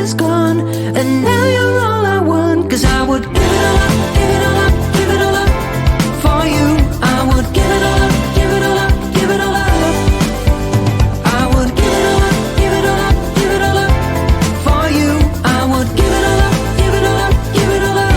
is gone, and now you're all I want. 'Cause I would give it all up, give it all up, give it all up for you. I would give it all up, give it all up, give it all up. I would give it all up, give it all up, give it all up for you. I would give it all up, give it all up, give it all up.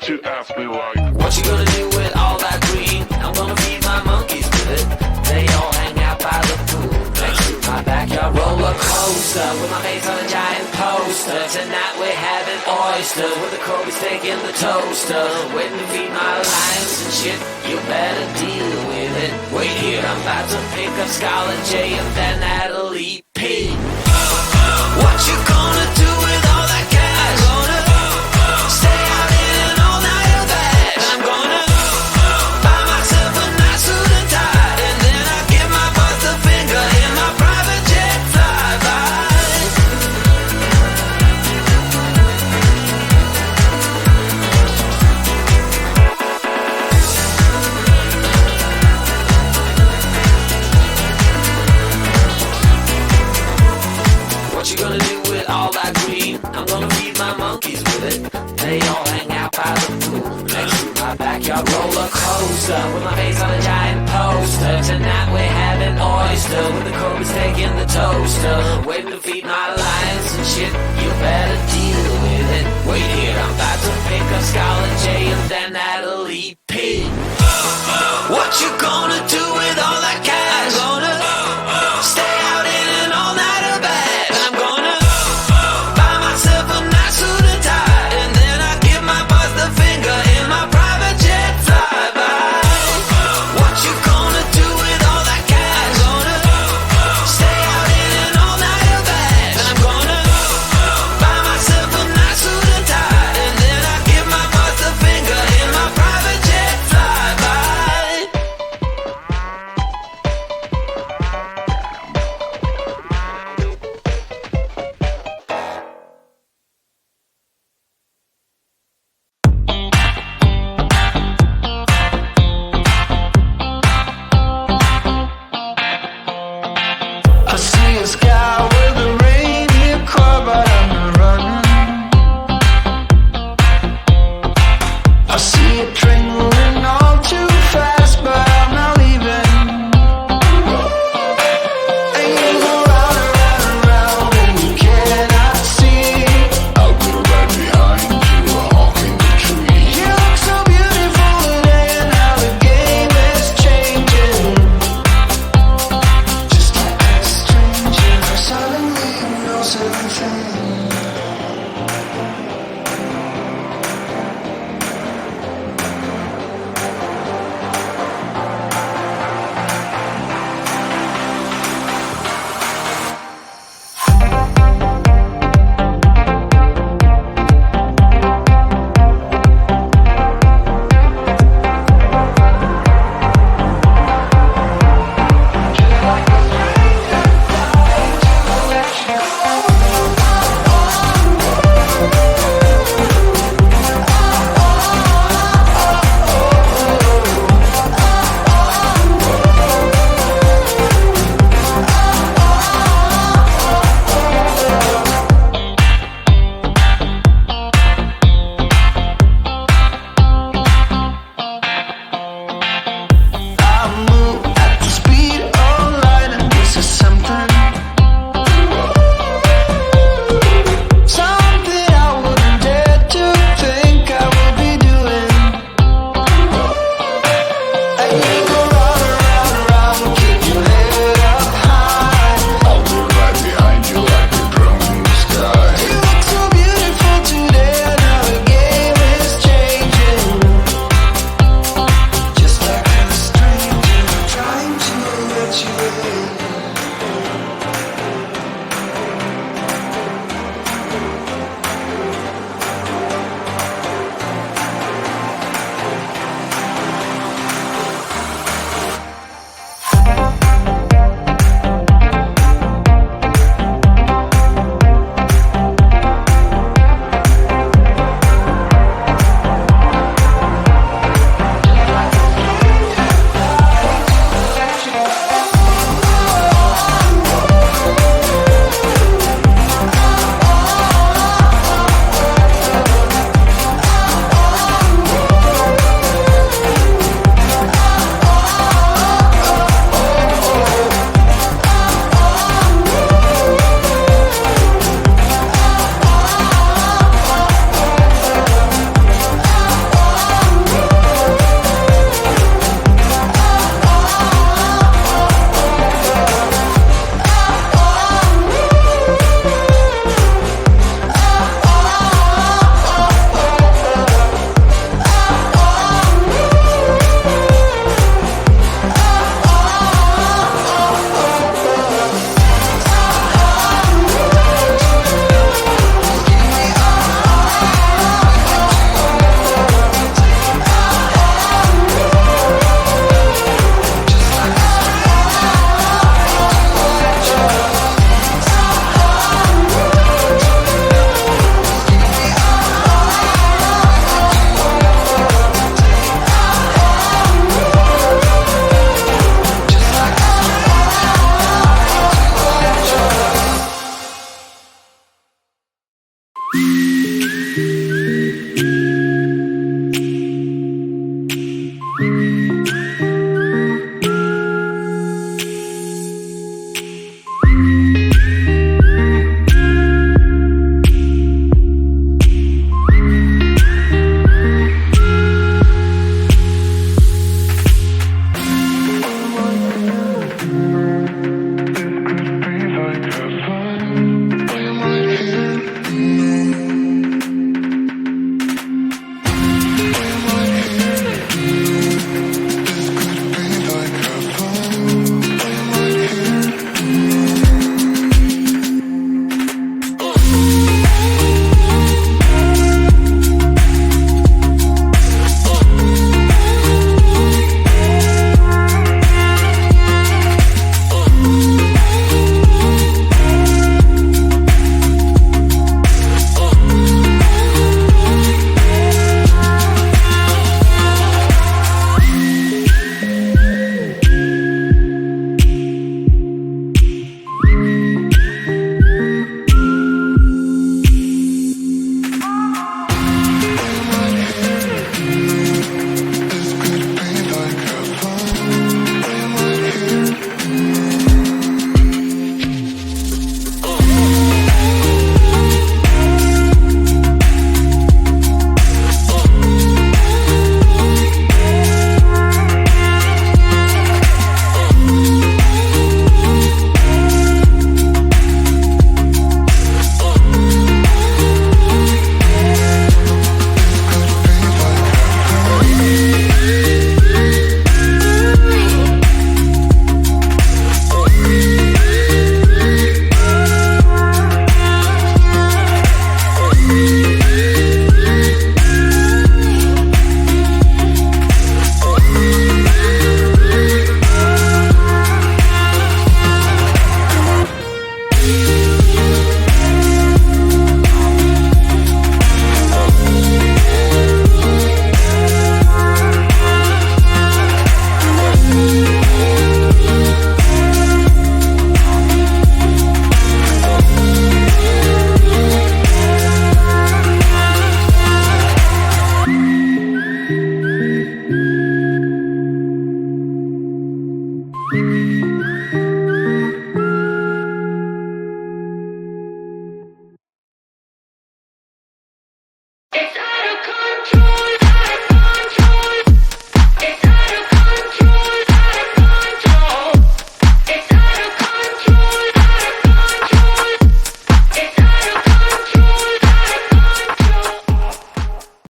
To ask me like, what you gonna do with all that green? I'm gonna feed my monkeys with it. They all hang out by the pool next to my backyard roller coaster with my face on a giant poster. Tonight we're having oyster with the Kobe steak in the toaster. Waiting to feed my lions and shit. You better deal with it. Wait here, I'm about to pick up Scarlett J and then Natalie P. What you gonna do with all that cash? Gonna stay out in an all-nighter bag. I'm gonna buy myself a nice suit and tie, and then I give my boss the finger in my private jet flyby. What you gonna do with all that green? I'm gonna feed my monkeys with it. They all hang out by the pool next to my backyard roller coaster with my face on a giant poster. Tonight we're having oyster with the Kobe steak in the toaster. Waiting to feed my lions and shit. You better deal with it. Wait here, I'm about to pick up Scarlett J and then Natalie P. What you gonna do with all that cash? Gonna stay out in an all-nighter bag. I'm gonna buy myself a nice suit and tie, and then I give my boss the finger in my private jet flyby. What you gonna do with all that cash? Gonna stay out in an all-nighter bag. I'm gonna buy myself a nice suit and tie, and then I give my boss the finger in my private jet flyby. I see a sky with a reindeer car, but I'm running. I see a